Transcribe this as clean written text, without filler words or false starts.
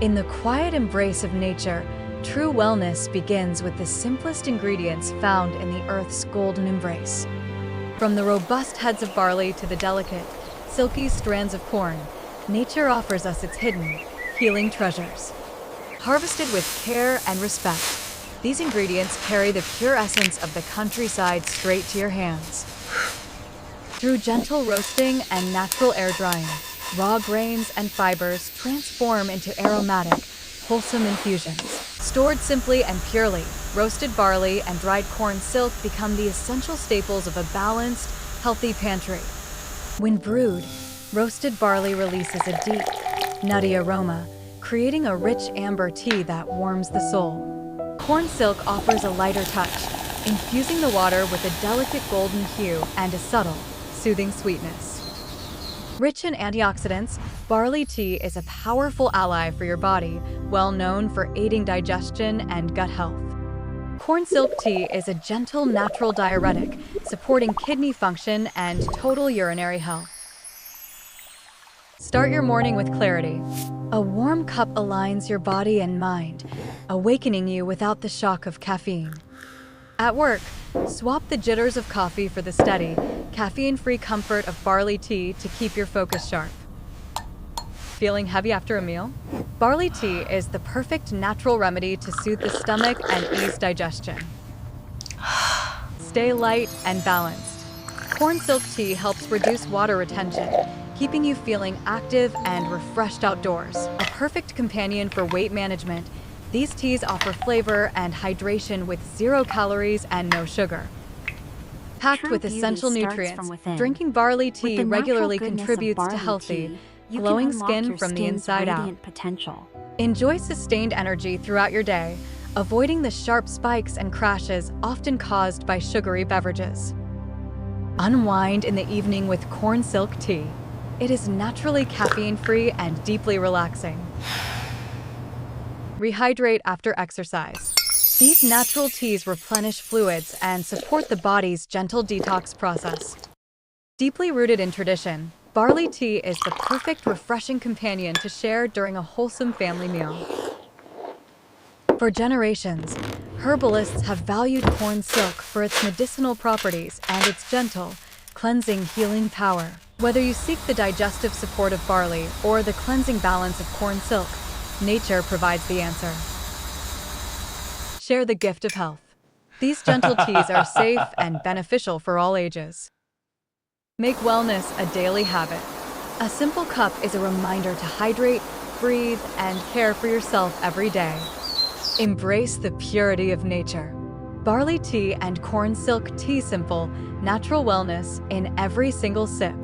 In the quiet embrace of nature, true wellness begins with the simplest ingredients found in the earth's golden embrace. From the robust heads of barley to the delicate, silky strands of corn, nature offers us its hidden, healing treasures. Harvested with care and respect, these ingredients carry the pure essence of the countryside straight to your hands. Through gentle roasting and natural air drying, raw grains and fibers transform into aromatic, wholesome infusions. Stored simply and purely, roasted barley and dried corn silk become the essential staples of a balanced, healthy pantry. When brewed, roasted barley releases a deep, nutty aroma, creating a rich amber tea that warms the soul. Corn silk offers a lighter touch, infusing the water with a delicate golden hue and a subtle, soothing sweetness. Rich in antioxidants, barley tea is a powerful ally for your body, well known for aiding digestion and gut health. Corn silk tea is a gentle natural diuretic, supporting kidney function and total urinary health. Start your morning with clarity. A warm cup aligns your body and mind, awakening you without the shock of caffeine. At work, swap the jitters of coffee for the steady, caffeine-free comfort of barley tea to keep your focus sharp. Feeling heavy after a meal? Barley tea is the perfect natural remedy to soothe the stomach and ease digestion. Stay light and balanced. Corn silk tea helps reduce water retention, keeping you feeling active and refreshed outdoors. A perfect companion for weight management, these teas offer flavor and hydration with 0 calories and no sugar. Packed with essential nutrients, drinking barley tea regularly contributes to healthy, glowing skin from the inside out. Potential. Enjoy sustained energy throughout your day, avoiding the sharp spikes and crashes often caused by sugary beverages. Unwind in the evening with corn silk tea. It is naturally caffeine-free and deeply relaxing. Rehydrate after exercise. These natural teas replenish fluids and support the body's gentle detox process. Deeply rooted in tradition, barley tea is the perfect refreshing companion to share during a wholesome family meal. For generations, herbalists have valued corn silk for its medicinal properties and its gentle, cleansing, healing power. Whether you seek the digestive support of barley or the cleansing balance of corn silk, nature provides the answer. Share the gift of health. These gentle teas are safe and beneficial for all ages. Make wellness a daily habit. A simple cup is a reminder to hydrate, breathe, and care for yourself every day. Embrace the purity of nature. Barley tea and corn silk tea, simple, natural wellness in every single sip.